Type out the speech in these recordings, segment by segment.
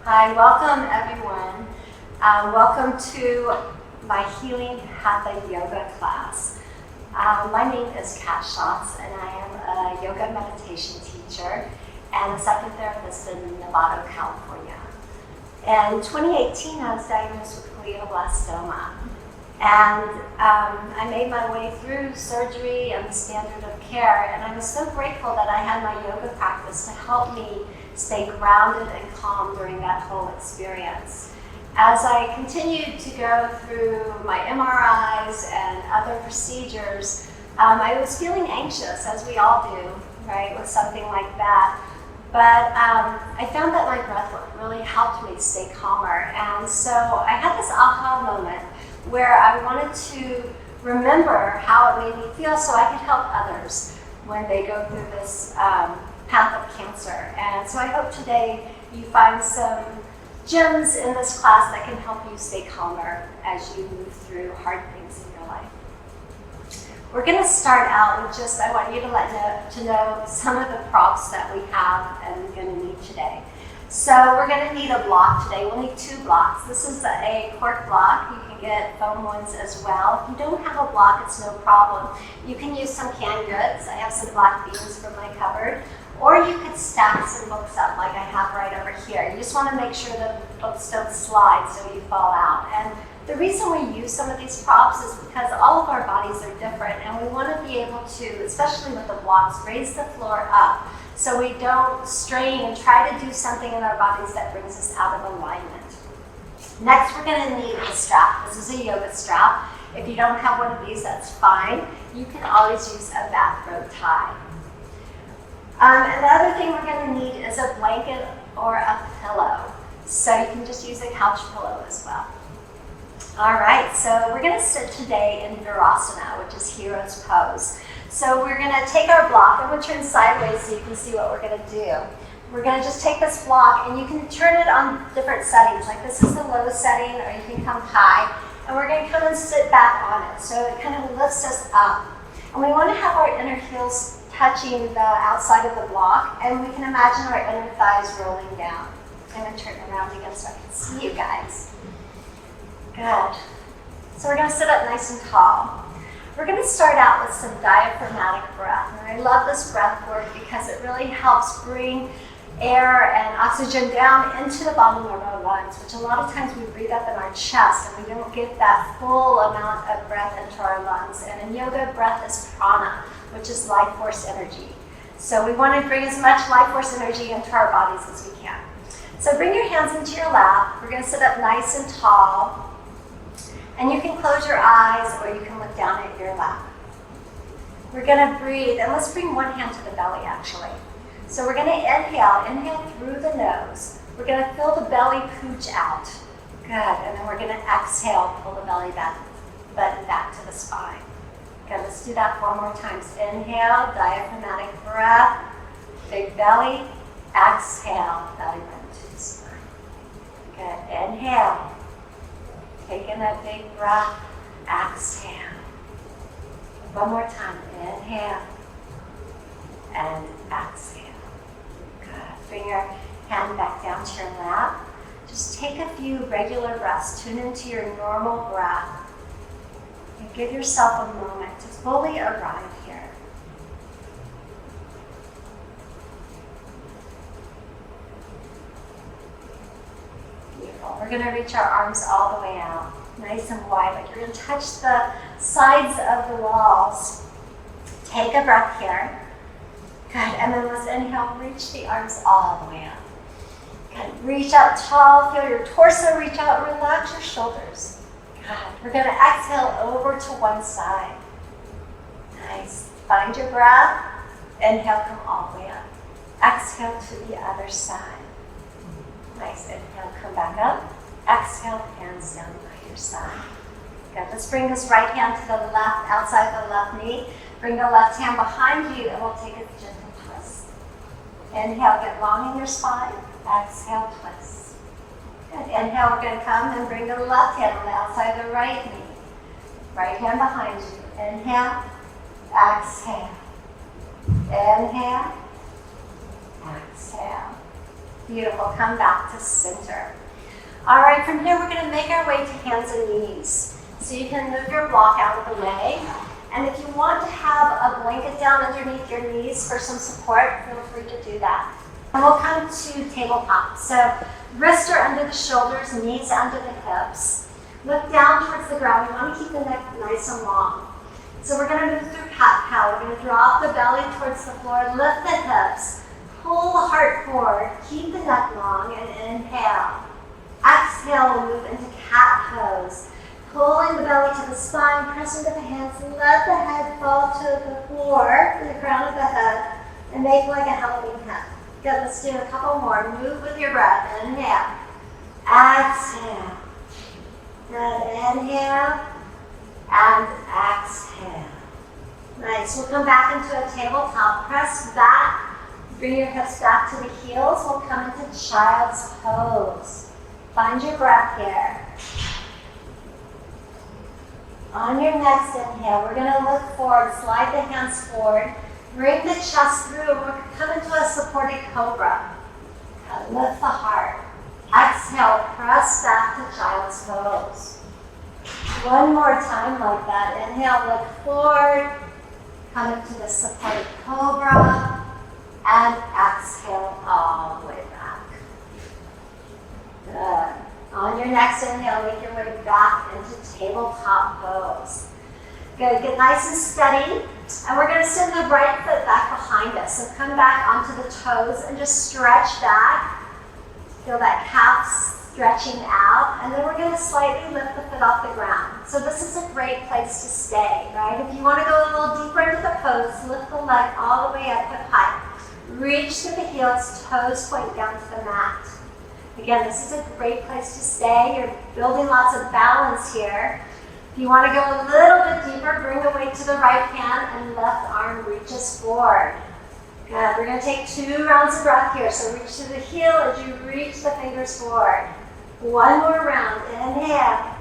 Hi, welcome everyone. Welcome to my Healing Hatha Yoga class. My name is Kat Shotz and I am a yoga meditation teacher and a psychic therapist in Nevada, California. In 2018, I was diagnosed with glioblastoma. And I made my way through surgery and the standard of care, and I was so grateful that I had my yoga practice to help me stay grounded and calm during that whole experience. As I continued to go through my MRIs and other procedures, I was feeling anxious, as we all do, right, with something like that. But I found that my breathwork really helped me stay calmer, and so I had this aha moment where I wanted to remember how it made me feel so I could help others when they go through this path of cancer. And so I hope today you find some gems in this class that can help you stay calmer as you move through hard things in your life. We're going to start out with I want you to know some of the props that we have and we're going to need today. So we're going to need a block today. We'll need 2 blocks. This is a cork block. You can get foam ones as well. If you don't have a block, it's no problem. You can use some canned goods. I have some black beans from my cupboard. Or you could stack some books up like I have right over here. You just want to make sure that the books don't slide so you fall out. And the reason we use some of these props is because all of our bodies are different and we want to be able to, especially with the blocks, raise the floor up so we don't strain and try to do something in our bodies that brings us out of alignment. Next, we're going to need a strap. This is a yoga strap. If you don't have one of these, that's fine. You can always use a bathrobe tie. And the other thing we're going to need is a blanket or a pillow. So you can just use a couch pillow as well. All right, so we're going to sit today in Virasana, which is hero's pose. So we're going to take our block, and we'll turn sideways so you can see what we're going to do. We're going to just take this block, and you can turn it on different settings. Like this is the low setting, or you can come high. And we're going to come and sit back on it. So it kind of lifts us up. And we want to have our inner heels touching the outside of the block, and we can imagine our inner thighs rolling down. I'm going to turn around again so I can see you guys. Good. So we're going to sit up nice and tall. We're going to start out with some diaphragmatic breath. And I love this breath work because it really helps bring air and oxygen down into the bottom of our lungs, which a lot of times we breathe up in our chest and we don't get that full amount of breath into our lungs. And in yoga, breath is prana, which is life force energy. So we want to bring as much life force energy into our bodies as we can. So bring your hands into your lap. We're going to sit up nice and tall. And you can close your eyes or you can look down at your lap. We're going to breathe, and let's bring one hand to the belly actually. So we're going to inhale through the nose. We're going to fill the belly pooch out. Good, and then we're going to exhale, pull the belly button back to the spine. Good, let's do that 4 more times. Inhale, diaphragmatic breath, big belly, exhale, belly button to the spine. Good, inhale. Take in that big breath, exhale. 1 more time, inhale and exhale. Good. Bring your hand back down to your lap. Just take a few regular breaths. Tune into your normal breath. And give yourself a moment to fully arrive here. We're going to reach our arms all the way out, nice and wide, like you're going to touch the sides of the walls. Take a breath here. Good, and then let's inhale, reach the arms all the way up. Good, reach up tall, feel your torso reach out, relax your shoulders. Good, we're going to exhale over to one side. Nice, find your breath, inhale, come all the way up. Exhale to the other side. Nice, inhale, come back up. Exhale, hands down by your side. Good, let's bring this right hand to the left, outside the left knee. Bring the left hand behind you and we'll take a gentle twist. Inhale, get long in your spine. Exhale, twist. Good, inhale, we're going to come and bring the left hand on the outside of the right knee. Right hand behind you. Inhale, exhale. Inhale, exhale. Beautiful. Come back to center. All right, from here we're going to make our way to hands and knees. So you can move your block out of the way. And if you want to have a blanket down underneath your knees for some support, feel free to do that. And we'll come to tabletop. So wrists are under the shoulders, knees under the hips. Look down towards the ground. We want to keep the neck nice and long. So we're going to move through cat-cow. We're going to drop the belly towards the floor, lift the hips, pull the heart forward, keep the neck long, and inhale. Exhale, we'll move into cat pose. Pulling the belly to the spine, press into the hands, let the head fall to the floor, to the crown of the head, and make like a Halloween hat. Good, let's do a couple more. Move with your breath. Inhale. Exhale. Good, inhale. And exhale. Nice, we'll come back into a tabletop. Press back, bring your hips back to the heels. We'll come into child's pose. Find your breath here. On your next inhale, we're going to look forward, slide the hands forward, bring the chest through, and we're coming to a supported cobra. Lift the heart. Exhale, press back to child's pose. One more time like that. Inhale, look forward, come into the supported cobra, and exhale all the way back. Good. On your next inhale, make your way back into tabletop pose. Good, get nice and steady. And we're going to send the right foot back behind us. So come back onto the toes and just stretch back. Feel that calf stretching out. And then we're going to slightly lift the foot off the ground. So this is a great place to stay, right? If you want to go a little deeper into the pose, lift the leg all the way up hip height. Reach to the heels, toes point down to the mat. Again, this is a great place to stay. You're building lots of balance here. If you want to go a little bit deeper, bring the weight to the right hand and left arm reaches forward. Good. We're going to take 2 rounds of breath here. So reach to the heel as you reach the fingers forward. One more round. Inhale.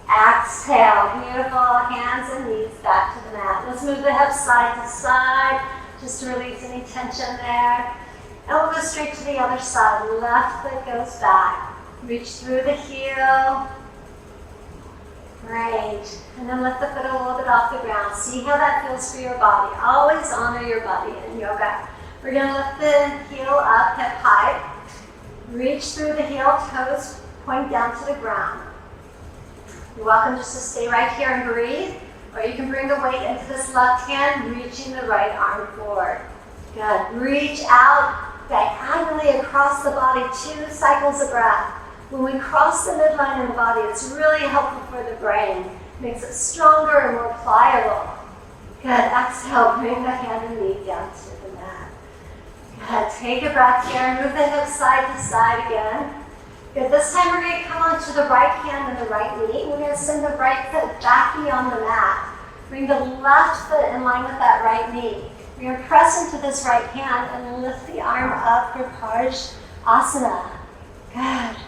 Exhale. Beautiful. Hands and knees back to the mat. Let's move the hips side to side just to release any tension there. And we'll go straight to the other side. Left foot goes back. Reach through the heel. Great. And then lift the foot a little bit off the ground. See how that feels for your body. Always honor your body in yoga. We're going to lift the heel up, hip height. Reach through the heel, toes point down to the ground. You're welcome just to stay right here and breathe. Or you can bring the weight into this left hand, reaching the right arm forward. Good. Reach out diagonally across the body, 2 cycles of breath. When we cross the midline in the body, it's really helpful for the brain. It makes it stronger and more pliable. Good. Exhale, bring the hand and knee down to the mat. Good. Take a breath here. Move the hips side to side again. Good. This time we're going to come onto the right hand and the right knee. We're going to send the right foot back beyond the mat. Bring the left foot in line with that right knee. We're going to press into this right hand and lift the arm up for Asana. Good.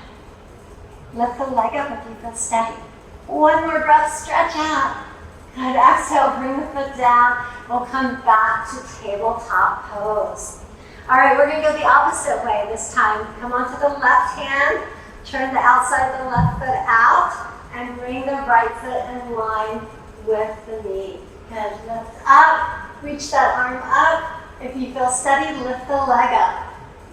Lift the leg up if you feel steady. One more breath, stretch out. Good. Exhale, bring the foot down. We'll come back to tabletop pose. All right, we're going to go the opposite way this time. Come onto the left hand, turn the outside of the left foot out, and bring the right foot in line with the knee. Good. Lift up. Reach that arm up. If you feel steady, lift the leg up.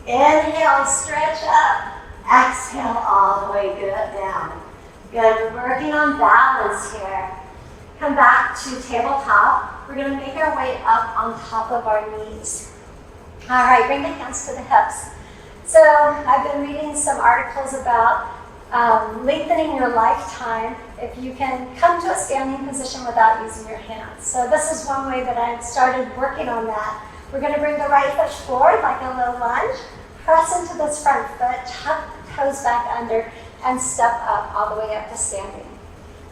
Inhale, stretch up. Exhale, all the way down. Good, we're working on balance here. Come back to tabletop. We're going to make our way up on top of our knees. All right, bring the hands to the hips. So I've been reading some articles about lengthening your lifetime if you can come to a standing position without using your hands. So this is one way that I've started working on that. We're going to bring the right foot forward like a low lunge, press into this front foot, tuck the toes back under, and step up all the way up to standing.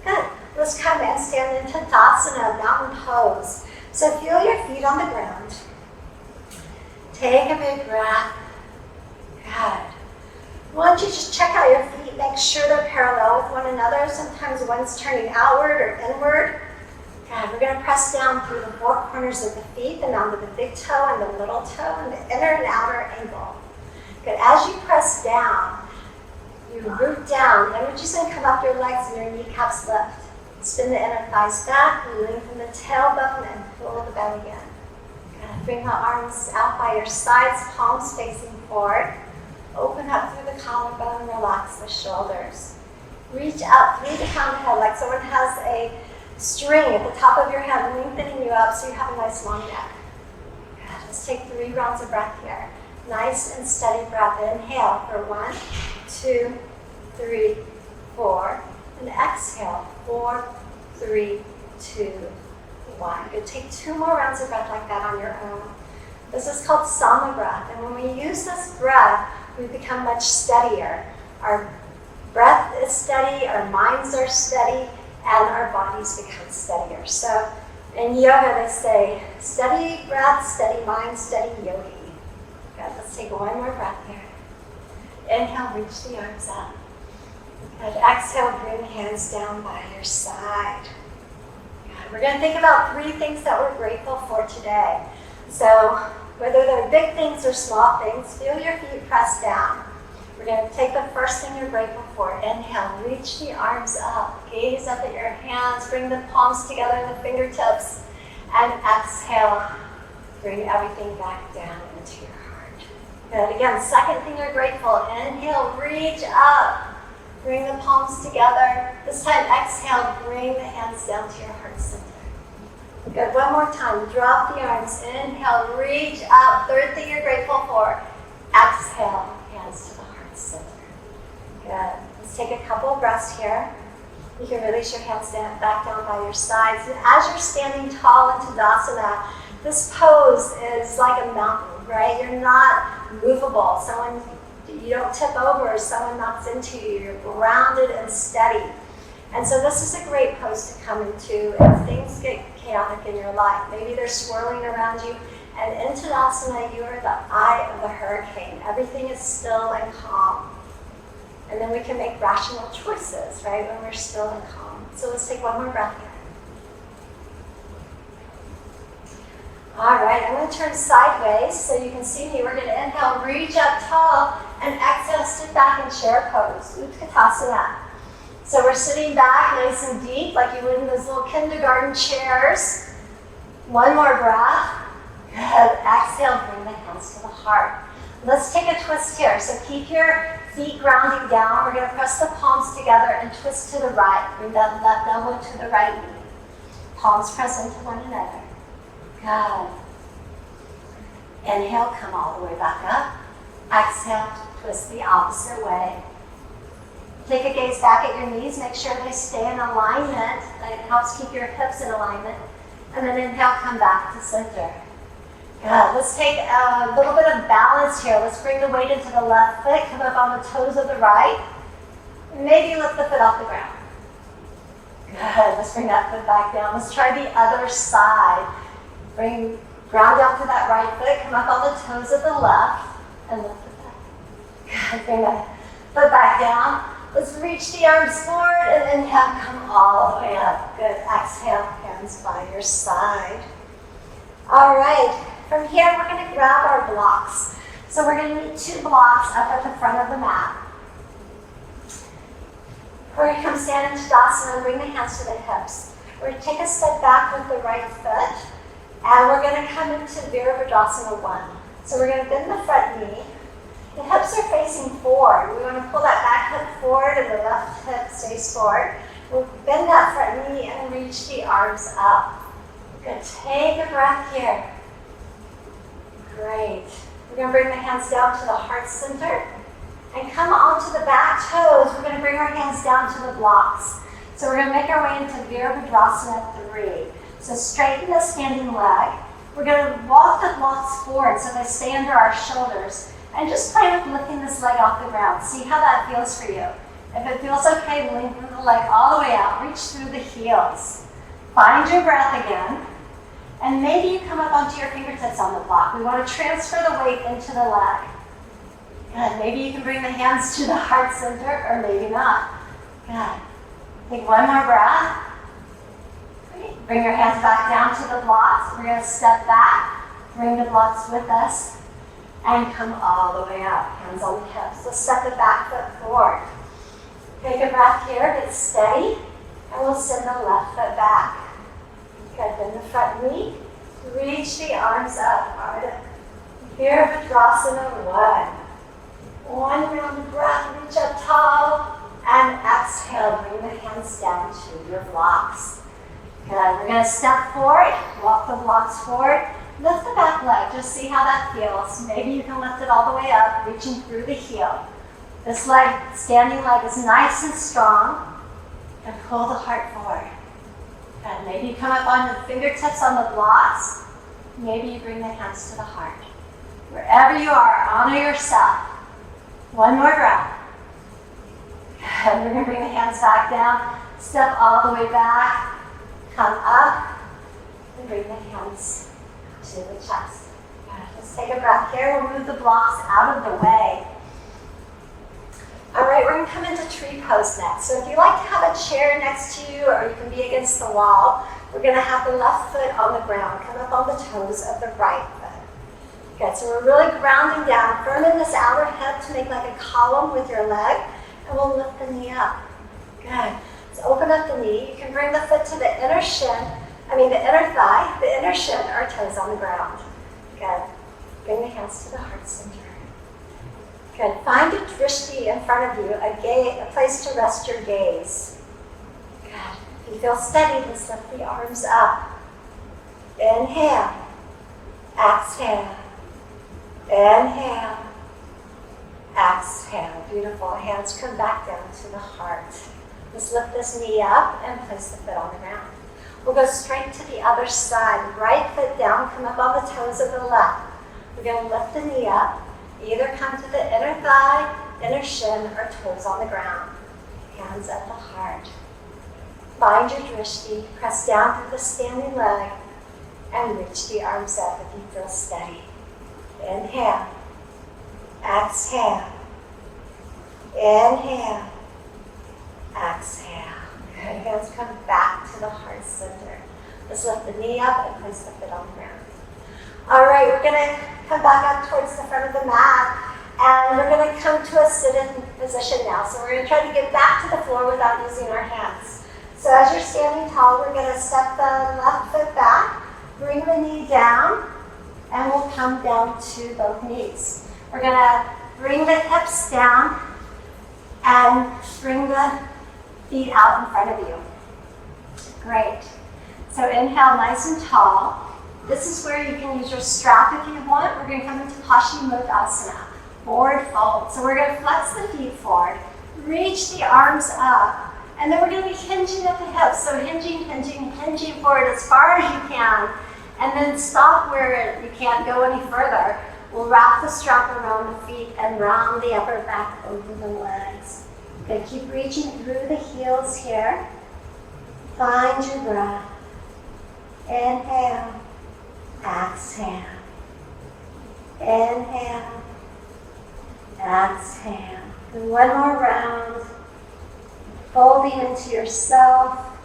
Good. Let's come and stand into Tadasana, mountain pose. So feel your feet on the ground. Take a big breath. Good. Why don't you just check out your feet, make sure they're parallel with one another. Sometimes one's turning outward or inward. Good. We're going to press down through the 4 corners of the feet and onto the big toe and the little toe and the inner and outer ankle. Good. As you press down, you root down. Energy's going to come up your legs and your kneecaps lift. Spin the inner thighs back, lengthen the tailbone, and pull the belly in. Good. Bring the arms out by your sides, palms facing forward. Open up through the collarbone, relax the shoulders. Reach up through the crown of the head like someone has a string at the top of your head, lengthening you up so you have a nice long neck. Good. Let's take 3 rounds of breath here. Nice and steady breath. Inhale for 1, 2, 3, 4. And exhale, 4, 3, 2, 1. Good. Take 2 more rounds of breath like that on your own. This is called sama breath. And when we use this breath, we become much steadier. Our breath is steady, our minds are steady, and our bodies become steadier. So in yoga, they say, steady breath, steady mind, steady yogi. Good. Let's take 1 more breath here. Inhale, reach the arms up. Good. Exhale, bring the hands down by your side. Good. We're going to think about 3 things that we're grateful for today. So whether they're big things or small things, feel your feet press down. We're going to take the first thing you're grateful for. Inhale, reach the arms up. Gaze up at your hands. Bring the palms together, the fingertips. And exhale, bring everything back down into your heart. Good. Again, second thing you're grateful. Inhale, reach up. Bring the palms together. This time, exhale, bring the hands down to your heart center. Good. 1 more time. Drop the arms. Inhale, reach up. Third thing you're grateful for. Exhale, hands to the heart center. Good. Let's take a couple of breaths here. You can release your hands back down by your sides. And as you're standing tall in Tadasana, this pose is like a mountain, right? You're not movable. You don't tip over, someone knocks into you. You're grounded and steady. And so this is a great pose to come into if things get chaotic in your life. Maybe they're swirling around you. And in Tadasana, you are the eye of the hurricane. Everything is still and calm. And then we can make rational choices, right, when we're still and calm. So let's take 1 more breath here. All right, I'm going to turn sideways so you can see me. We're going to inhale, reach up tall, and exhale, sit back in chair pose, Utkatasana. So we're sitting back nice and deep like you would in those little kindergarten chairs. 1 more breath. Good. Exhale, bring the hands to the heart. Let's take a twist here. So keep your feet grounding down. We're going to press the palms together and twist to the right. Bring that left elbow to the right knee. Palms press into one another. Good. Inhale, come all the way back up. Exhale, twist the opposite way. Take a gaze back at your knees. Make sure they stay in alignment. It helps keep your hips in alignment. And then inhale, come back to center. Good. Let's take a little bit of balance here. Let's bring the weight into the left foot. Come up on the toes of the right. Maybe lift the foot off the ground. Good. Let's bring that foot back down. Let's try the other side. Bring ground down to that right foot. Come up on the toes of the left. And lift it back. Good. Bring that foot back down. Let's reach the arms forward and inhale, come all the way up. Good. Exhale, hands by your side. All right. From here, we're going to grab our blocks. So we're going to need 2 blocks up at the front of the mat. We're going to come stand in Tadasana and bring the hands to the hips. We're going to take a step back with the right foot. And we're going to come into Virabhadrasana 1. So we're going to bend the front knee. The hips are facing forward. We want to pull that back hip forward and the left hip stays forward. We'll bend that front knee and reach the arms up. Good. Take a breath here. Great. We're going to bring the hands down to the heart center and come onto the back toes. We're going to bring our hands down to the blocks. So we're going to make our way into Virabhadrasana 3. So straighten the standing leg. We're going to walk the blocks forward so they stay under our shoulders. And just play with lifting this leg off the ground. See how that feels for you. If it feels okay, lengthen the leg all the way out. Reach through the heels. Find your breath again. And maybe you come up onto your fingertips on the block. We want to transfer the weight into the leg. Good. Maybe you can bring the hands to the heart center, or maybe not. Good. Take 1 more breath. Great. Bring your hands back down to the blocks. We're going to step back. Bring the blocks with us. and come all the way up. Hands on the hips. Let's step the back foot forward. Take a breath here, get steady, and we'll send the left foot back. Good, bend the front knee. Reach the arms up. Virabhadrasana 1. One round of breath, reach up tall, and exhale, bring the hands down to your blocks. Good, we're going to step forward, walk the blocks forward, lift the back leg, just see how that feels. Maybe you can lift it all the way up, reaching through the heel. This leg, standing leg is nice and strong, and pull the heart forward. Good, maybe you come up on the fingertips on the blocks, maybe you bring the hands to the heart. Wherever you are, honor yourself. One more breath. And we're going to bring the hands back down, step all the way back, come up, and bring the hands to the chest. Good. Let's take a breath here. We'll move the blocks out of the way. All right, we're going to come into tree pose next. So if you like to have a chair next to you, or you can be against the wall, we're going to have the left foot on the ground, come up on the toes of the right foot. Good, so we're really grounding down, firm in this outer hip to make like a column with your leg, and we'll lift the knee up. Good. So open up the knee. You can bring the foot to the inner thigh, the inner shin, or toes on the ground. Good. Bring the hands to the heart center. Good. Find a drishti in front of you, a place to rest your gaze. Good. If you feel steady, just lift the arms up. Inhale. Exhale. Inhale. Exhale. Beautiful. Hands come back down to the heart. Let's lift this knee up and place the foot on the ground. We'll go straight to the other side. Right foot down, come up on the toes of the left. We're going to lift the knee up. Either come to the inner thigh, inner shin, or toes on the ground. Hands at the heart. Find your drishti. Press down through the standing leg and reach the arms up if you feel steady. Inhale. Exhale. Inhale. Exhale. Good. Hands come back to the heart center. Let's lift the knee up and place the foot on the ground. All right, we're going to come back up towards the front of the mat, and we're going to come to a sit-in position now. So we're going to try to get back to the floor without using our hands. So as you're standing tall, we're going to step the left foot back, bring the knee down, and we'll come down to both knees. We're going to bring the hips down and bring the feet out in front of you. Great. So inhale nice and tall. This is where you can use your strap if you want. We're going to come into Paschimottanasana, forward fold. So we're going to flex the feet forward, reach the arms up, and then we're going to be hinging at the hips. So hinging forward as far as you can, and then stop where you can't go any further. We'll wrap the strap around the feet and round the upper back over the legs. Good, keep reaching through the heels here. Find your breath. Inhale. Exhale. Inhale. Exhale. And one more round. Folding into yourself.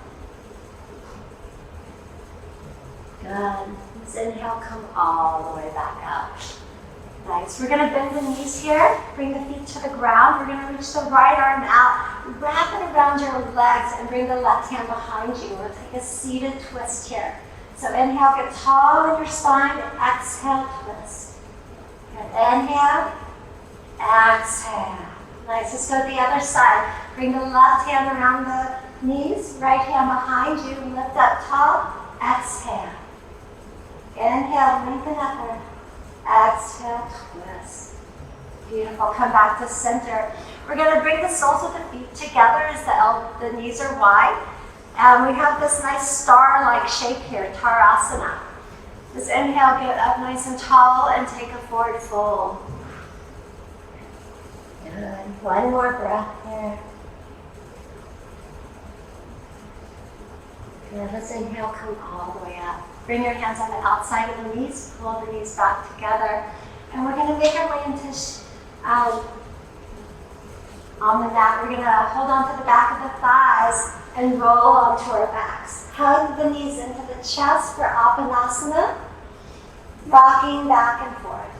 Good. Let's inhale, come all the way back up. Nice. We're going to bend the knees here. Bring the feet to the ground. We're going to reach the right arm out. Wrap it around your legs and bring the left hand behind you. We'll take a seated twist here. So inhale, get tall in your spine. Exhale, twist. Good. Inhale. Exhale. Nice. Let's go to the other side. Bring the left hand around the knees. Right hand behind you. Lift up tall. Exhale. Inhale, lengthen upward. Exhale, twist. Beautiful. Come back to center. We're going to bring the soles of the feet together as the knees are wide. And we have this nice star-like shape here, Tarasana. Just inhale, get up nice and tall, and take a forward fold. Good. One more breath here. Good. Let's inhale, come all the way up. Bring your hands on the outside of the knees, pull the knees back together. And we're going to make our way into on the mat. We're going to hold on to the back of the thighs and roll onto our backs. Hug the knees into the chest for Apanasana, rocking back and forth.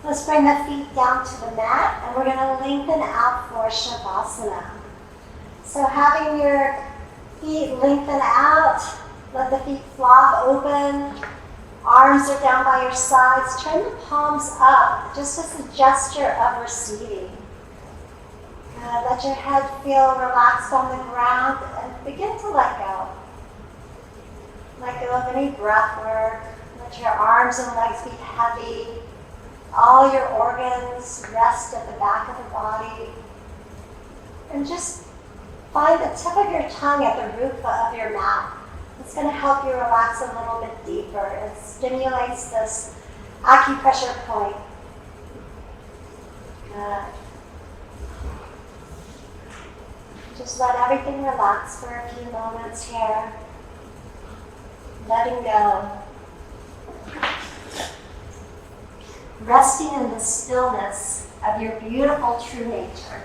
Let's bring the feet down to the mat, and we're going to lengthen out for Savasana. So having your feet lengthen out, let the feet flop open, arms are down by your sides, turn the palms up, just as a gesture of receiving. Let your head feel relaxed on the ground, and begin to let go. Let go of any breath work. Let your arms and legs be heavy. All your organs rest at the back of the body. And just find the tip of your tongue at the roof of your mouth. It's going to help you relax a little bit deeper. It stimulates this acupressure point. Good. Just let everything relax for a few moments here. Letting go. Resting in the stillness of your beautiful true nature.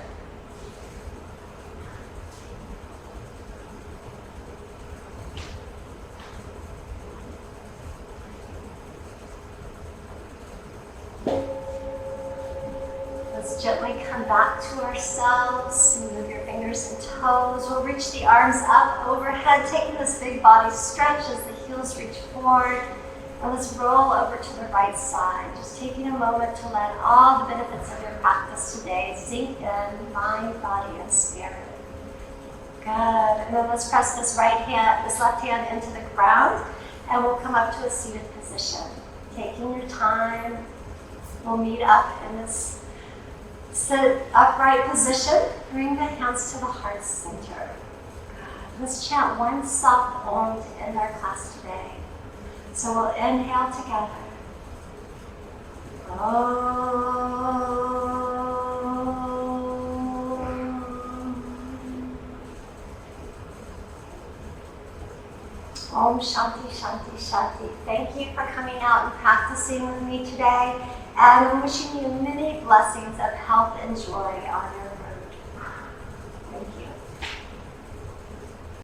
Let's gently come back to ourselves. Move your fingers and toes. We'll reach the arms up overhead, taking this big body stretch as the heels reach forward. And let's roll over to the right side. Just taking a moment to let all the benefits of your practice today sink in, mind, body, and spirit. Good. And then let's press this left hand into the ground, and we'll come up to a seated position. Taking your time, we'll meet up in this upright position. Bring the hands to the heart center. Let's chant one soft Om to end our class today. So we'll inhale together. Om Shanti Shanti Shanti. Thank you for coming out and practicing with me today. And I'm wishing you many blessings of health and joy on your